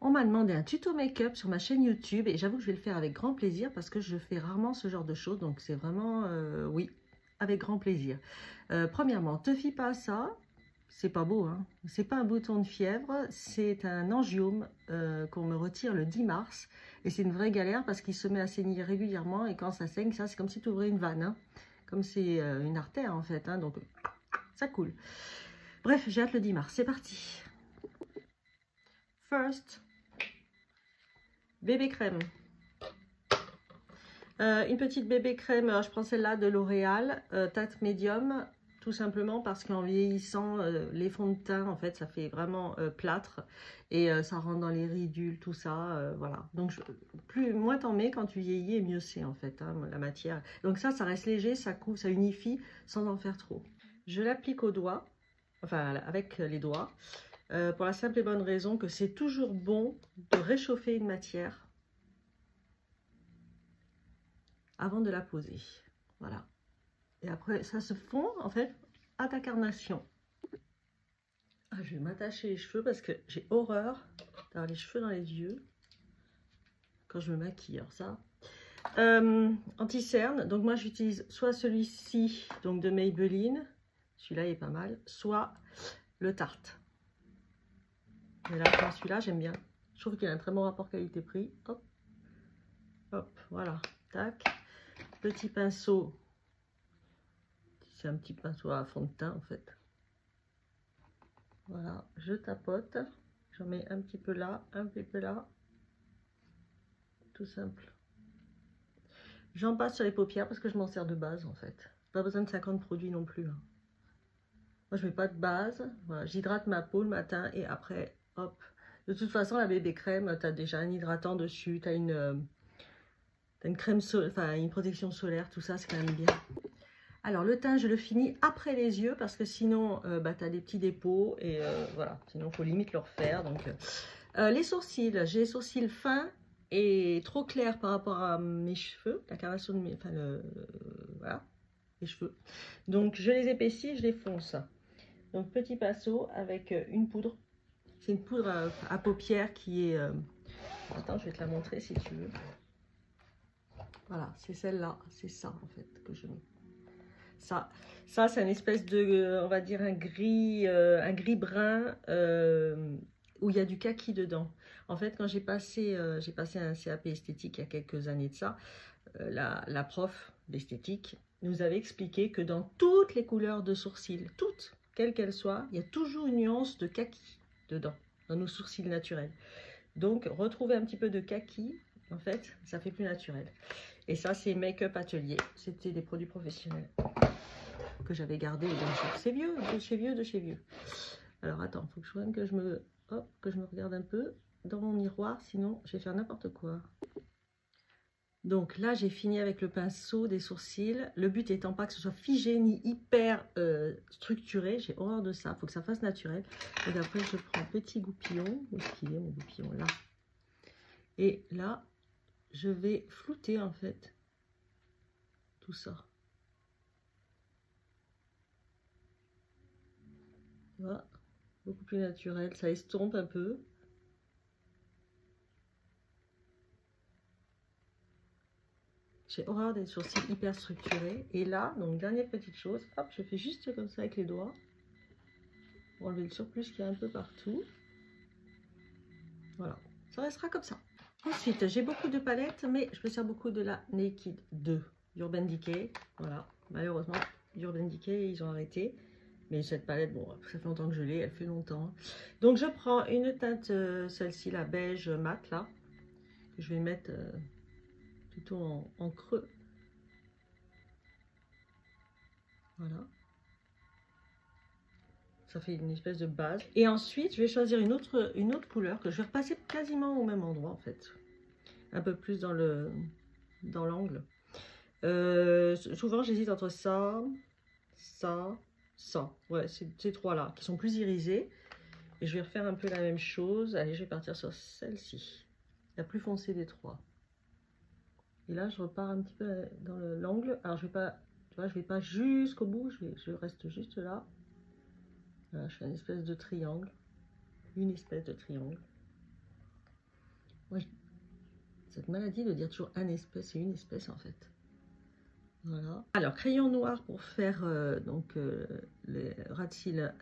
On m'a demandé un tuto make-up sur ma chaîne YouTube et j'avoue que je vais le faire avec grand plaisir parce que je fais rarement ce genre de choses. Donc c'est vraiment, oui, avec grand plaisir. Premièrement, te fie pas à ça. C'est pas beau, hein. C'est pas un bouton de fièvre, c'est un angiome qu'on me retire le 10 mars. Et c'est une vraie galère parce qu'il se met à saigner régulièrement et quand ça saigne, ça c'est comme si tu ouvrais une vanne, hein. Comme c'est une artère en fait, hein, donc ça coule. Bref, j'ai hâte le 10 mars, c'est parti. First, bébé crème. Une petite bébé crème, je prends celle-là de L'Oréal, teinte médium, tout simplement parce qu'en vieillissant, les fonds de teint, en fait, ça fait vraiment plâtre et ça rentre dans les ridules, tout ça, voilà. Donc, moins t'en mets quand tu vieillis et mieux c'est, en fait, hein, la matière. Donc ça reste léger, ça couvre, ça unifie sans en faire trop. Je l'applique au doigt, enfin, avec les doigts, pour la simple et bonne raison que c'est toujours bon de réchauffer une matière avant de la poser. Voilà. Et après, ça se fond, en fait, à ta carnation. Ah, je vais m'attacher les cheveux parce que j'ai horreur d'avoir les cheveux dans les yeux quand je me maquille. Alors ça, anti-cerne. Donc moi, j'utilise soit celui-ci, donc de Maybelline. Celui-là, il est pas mal. Soit le Tarte. Mais là, celui-là, j'aime bien. Je trouve qu'il a un très bon rapport qualité-prix. Hop. Hop, voilà. Tac. Petit pinceau. C'est un petit pinceau à fond de teint en fait. Voilà, je tapote. J'en mets un petit peu là, un petit peu là. Tout simple. J'en passe sur les paupières parce que je m'en sers de base en fait. Pas besoin de 50 produits non plus, hein. Moi je mets pas de base. Voilà, j'hydrate ma peau le matin et après, hop. De toute façon, la bébé crème, tu as déjà un hydratant dessus, tu as une crème enfin une protection solaire, tout ça, c'est quand même bien. Alors, le teint, je le finis après les yeux parce que sinon, tu as des petits dépôts et voilà. Sinon, il faut limite le refaire. Donc, les sourcils, j'ai les sourcils fins et trop clairs par rapport à mes cheveux, la coloration de mes, enfin, voilà, les cheveux. Donc, je les épaissis, je les fonce. Donc, petit pinceau avec une poudre. C'est une poudre à paupières qui est... Attends, je vais te la montrer si tu veux. Voilà, c'est celle-là. C'est ça, en fait, que je mets. Ça c'est une espèce de, on va dire un gris brun où il y a du kaki dedans. En fait, quand j'ai passé un CAP esthétique il y a quelques années de ça, la prof d'esthétique nous avait expliqué que dans toutes les couleurs de sourcils, toutes, quelles qu'elles soient, il y a toujours une nuance de kaki dedans, dans nos sourcils naturels. Donc, retrouver un petit peu de kaki, en fait, ça fait plus naturel. Et ça, c'est Make-up Atelier. C'était des produits professionnels que j'avais gardé. C'est vieux, de chez vieux, de chez vieux. Alors, attends, il faut que je vois que je me regarde un peu dans mon miroir, sinon je vais faire n'importe quoi. Donc là, j'ai fini avec le pinceau des sourcils. Le but étant pas que ce soit figé ni hyper structuré. J'ai horreur de ça. Il faut que ça fasse naturel. Donc après, je prends un petit goupillon. Où est-ce qu'il est, mon goupillon? Là. Et là, je vais flouter en fait tout ça. Voilà. Beaucoup plus naturel. Ça estompe un peu. J'ai horreur des sourcils hyper structurés. Et là, donc dernière petite chose, hop, je fais juste comme ça avec les doigts. Pour enlever le surplus qu'il y a un peu partout. Voilà, ça restera comme ça. Ensuite, j'ai beaucoup de palettes, mais je me sers beaucoup de la Naked 2 Urban Decay. Voilà, malheureusement, Urban Decay, ils ont arrêté. Mais cette palette, bon, ça fait longtemps que je l'ai, elle fait longtemps. Donc, je prends une teinte, celle-ci, la beige mat, là. Que je vais mettre plutôt en creux. Voilà. Ça fait une espèce de base. Et ensuite, je vais choisir une autre couleur que je vais repasser quasiment au même endroit, en fait. Un peu plus dans l'angle. Souvent, j'hésite entre ça. Ouais, ces trois-là, qui sont plus irisés. Et je vais refaire un peu la même chose. Allez, je vais partir sur celle-ci. La plus foncée des trois. Et là, je repars un petit peu dans l'angle. Alors, je vais pas, tu vois, je vais pas jusqu'au bout. Je reste juste là. Voilà, je fais une espèce de triangle. Une espèce de triangle. Moi, cette maladie de dire toujours un espèce, c'est une espèce en fait. Voilà. Alors, crayon noir pour faire les ras de cils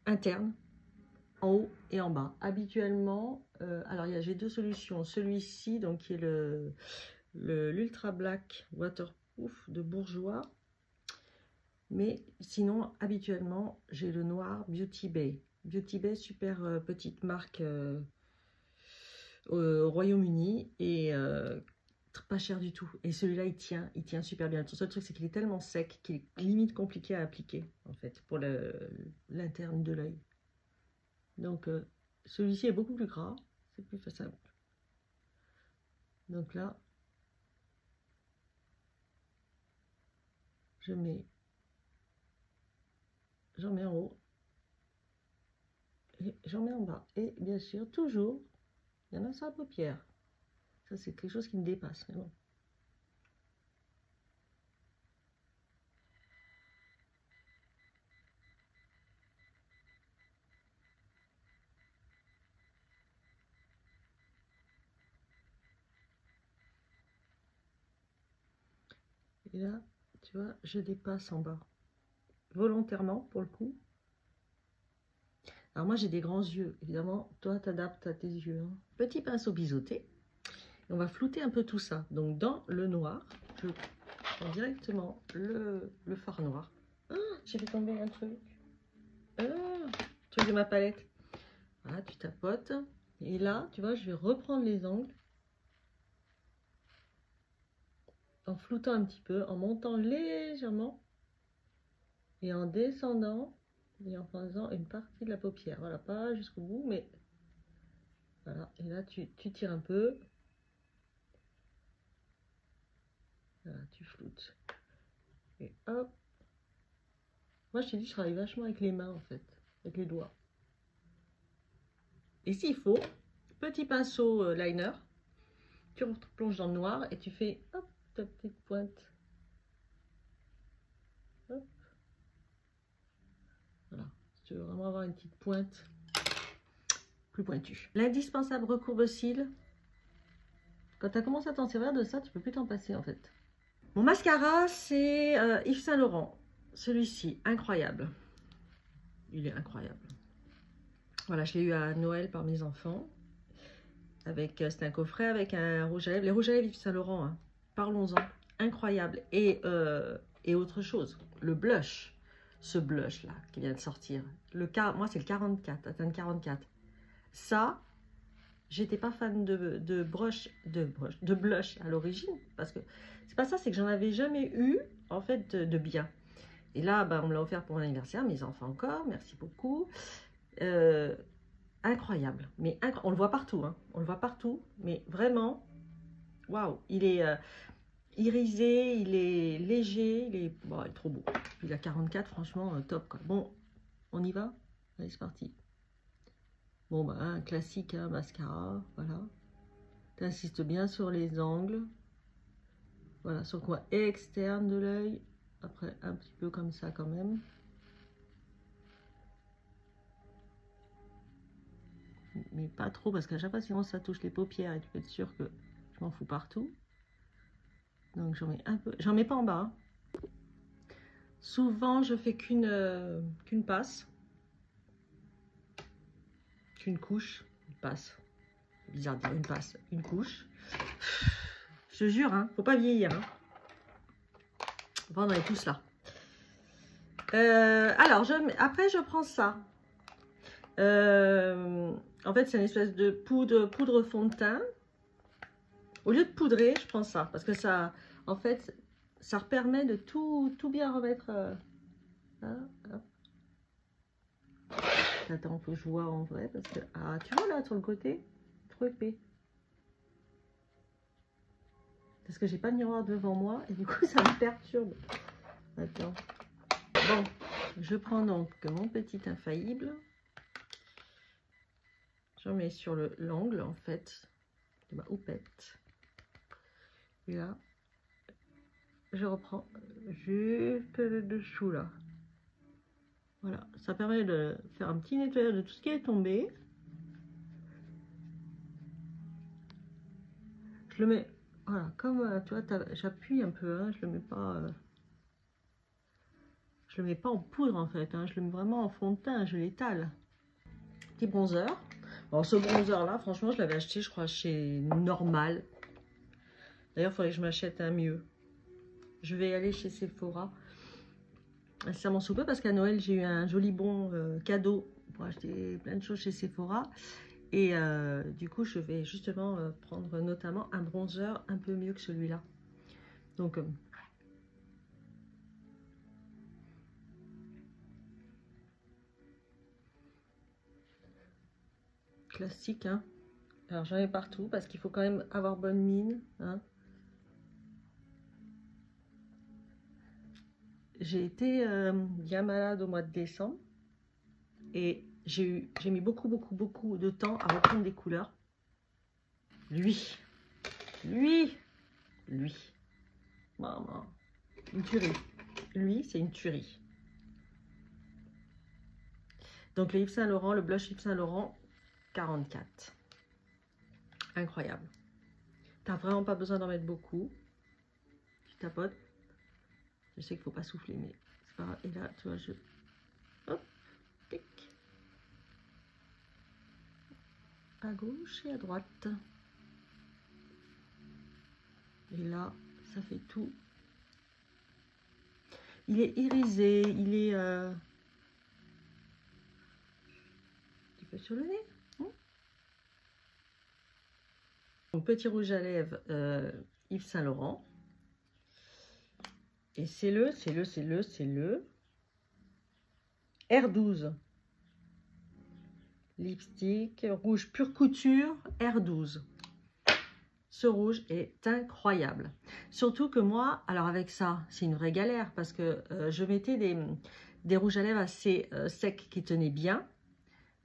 internes, en haut et en bas. Habituellement, alors j'ai deux solutions. Celui-ci, donc qui est l'Ultra Black Waterproof de Bourjois. Mais sinon, habituellement, j'ai le noir Beauty Bay. Beauty Bay, super petite marque au Royaume-Uni et pas cher du tout. Et celui-là, il tient super bien. Le seul truc, c'est qu'il est tellement sec qu'il est limite compliqué à appliquer, en fait, pour l'interne de l'œil. Donc, celui-ci est beaucoup plus gras, c'est plus simple. Donc là, j'en mets en haut et j'en mets en bas. Et bien sûr, toujours, il y en a sur la paupière. Ça, c'est quelque chose qui me dépasse, mais bon. Et là, tu vois, je dépasse en bas. Volontairement, pour le coup. Alors moi, j'ai des grands yeux. Évidemment, toi, t'adaptes à tes yeux. Hein. Petit pinceau biseauté. Et on va flouter un peu tout ça. Donc, dans le noir, je prends directement le fard noir. Ah, j'ai fait tomber un truc. Truc de ma palette. Voilà, tu tapotes. Et là, tu vois, je vais reprendre les angles. En floutant un petit peu, en montant légèrement. Et en descendant. Et en faisant une partie de la paupière. Voilà, pas jusqu'au bout, mais... Voilà, et là, tu tires un peu. Voilà, tu floutes. Et hop. Moi, je t'ai dit, je travaille vachement avec les mains, en fait. Avec les doigts. Et s'il faut, petit pinceau liner. Tu replonges dans le noir et tu fais, hop, ta petite pointe. Hop. Voilà. Si tu veux vraiment avoir une petite pointe plus pointue. L'indispensable recourbe-cils. Quand tu as commencé à t'en servir de ça, tu peux plus t'en passer, en fait. Mon mascara, c'est Yves Saint Laurent. Celui-ci, incroyable. Il est incroyable. Voilà, je l'ai eu à Noël par mes enfants. C'est un coffret avec un rouge à lèvres. Les rouges à lèvres Yves Saint Laurent, hein. Parlons-en. Incroyable. Et autre chose, le blush. Ce blush-là qui vient de sortir. Moi, c'est le 44, atteinte 44. Ça, j'étais pas fan de blush à l'origine. Parce que c'est pas ça, c'est que j'en avais jamais eu, en fait, de bien. Et là, bah, on me l'a offert pour mon anniversaire, mes enfants encore, merci beaucoup. Incroyable, mais on le voit partout, hein. On le voit partout, mais vraiment, waouh, il est irisé, il est léger, il est trop beau. Il a 44, franchement, top, quoi. Bon, on y va? Allez, c'est parti. Bon, bah, un classique, hein, mascara, voilà. Tu insistes bien sur les angles. Voilà, sur le coin externe de l'œil. Après, un petit peu comme ça quand même. Mais pas trop, parce qu'à chaque fois, sinon, ça touche les paupières. Et tu peux être sûr que je m'en fous partout. Donc, j'en mets un peu. J'en mets pas en bas. Hein. Souvent, je fais qu'une passe. Qu'une couche. Une passe. C'est bizarre de dire une passe. Une couche. Je te jure, hein, faut pas vieillir. Hein. Bon, on est tous là. Alors, après, je prends ça. En fait, c'est une espèce de poudre fond de teint. Au lieu de poudrer, je prends ça. Parce que ça, en fait, ça permet de tout bien remettre. Là, hop. Attends, faut que je vois en vrai. Parce que, ah, tu vois là, sur le côté, trop épais. Parce que j'ai pas de miroir devant moi. Et du coup, ça me perturbe. Attends. Bon, je prends donc mon petit infaillible. J'en mets sur l'angle, en fait, de ma houppette. Et là, je reprends juste le dessous, là. Voilà, ça permet de faire un petit nettoyage de tout ce qui est tombé. Je le mets, voilà, comme, tu vois, j'appuie un peu, hein, je le mets pas... je le mets pas en poudre en fait, hein, je le mets vraiment en fond de teint, je l'étale. Petit bronzer. Alors ce bronzer là, franchement, je l'avais acheté, je crois, chez Normal. D'ailleurs, il faudrait que je m'achète un mieux. Je vais aller chez Sephora. Ça m'en soupe parce qu'à Noël, j'ai eu un joli bon cadeau pour acheter plein de choses chez Sephora. Et du coup, je vais justement prendre notamment un bronzer un peu mieux que celui-là. Donc, classique, hein. Alors, j'en ai partout parce qu'il faut quand même avoir bonne mine, hein. J'ai été bien malade au mois de décembre et j'ai mis beaucoup de temps à reprendre des couleurs. Lui, maman, une tuerie. Lui, c'est une tuerie. Donc le Yves Saint Laurent, le blush Yves Saint Laurent 44. Incroyable. T'as vraiment pas besoin d'en mettre beaucoup. Tu tapotes. Je sais qu'il faut pas souffler, mais c'est pas grave. Et là, tu vois, je... Hop, tic. À gauche et à droite. Et là, ça fait tout. Il est irisé, il est... un petit peu sur le nez. Donc, petit rouge à lèvres Yves Saint Laurent. Et c'est le R12. Lipstick rouge pure couture R12. Ce rouge est incroyable. Surtout que moi, alors avec ça, c'est une vraie galère parce que je mettais des rouges à lèvres assez secs qui tenaient bien.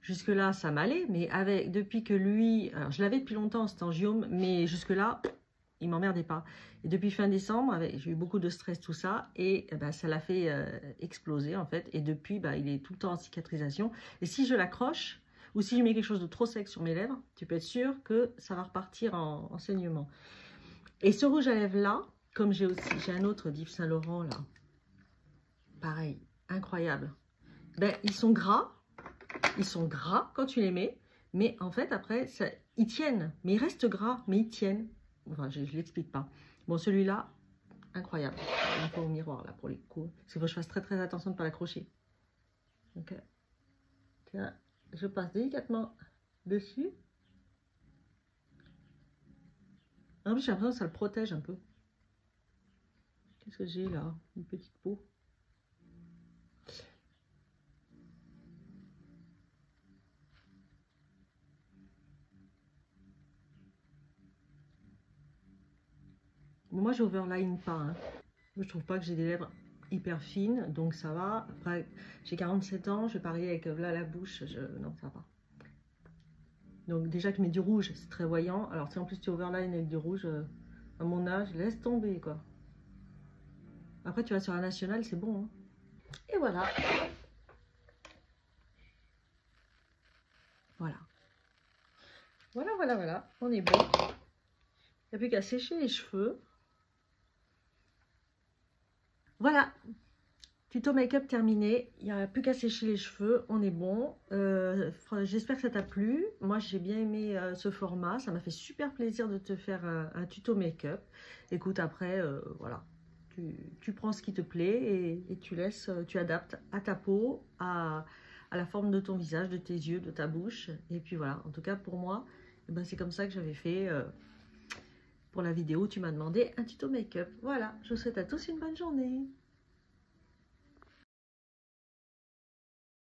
Jusque là, ça m'allait, mais depuis que lui, alors je l'avais depuis longtemps, cet angiome, mais jusque là, il m'emmerdait pas. Et depuis fin décembre, j'ai eu beaucoup de stress, tout ça, et ça l'a fait exploser en fait. Et depuis, il est tout le temps en cicatrisation. Et si je l'accroche, ou si je mets quelque chose de trop sec sur mes lèvres, tu peux être sûr que ça va repartir en saignement. Et ce rouge à lèvres là, comme j'ai un autre d'Yves Saint Laurent là, pareil, incroyable. Ils sont gras quand tu les mets, mais en fait après, ils tiennent, mais ils restent gras, mais ils tiennent. Enfin, je ne l'explique pas. Bon, celui-là, incroyable. Un peu au miroir là pour les coups, parce qu'il faut que je fasse très attention de ne pas l'accrocher. Donc, tiens, je passe délicatement dessus. En plus, j'ai l'impression que ça le protège un peu. Qu'est-ce que j'ai là? Une petite peau. Bon, moi, j'overline pas. Hein. Je trouve pas que j'ai des lèvres hyper fines, donc ça va. Après, j'ai 47 ans, je vais parler avec là la bouche. Non, ça va pas. Donc déjà que je mets du rouge, c'est très voyant. Alors si en plus tu overline avec du rouge, à mon âge, laisse tomber quoi. Après tu vas sur la nationale, c'est bon. Hein. Et voilà. Voilà. On est bon. Il n'y a plus qu'à sécher les cheveux. Voilà. Tuto make-up terminé. Il n'y a plus qu'à sécher les cheveux. On est bon. J'espère que ça t'a plu. Moi, j'ai bien aimé ce format. Ça m'a fait super plaisir de te faire un tuto make-up. Écoute, après, voilà. Tu prends ce qui te plaît et tu adaptes à ta peau, à la forme de ton visage, de tes yeux, de ta bouche. Et puis voilà. En tout cas, pour moi, c'est comme ça que j'avais fait pour la vidéo où tu m'as demandé un tuto make-up. Voilà. Je vous souhaite à tous une bonne journée.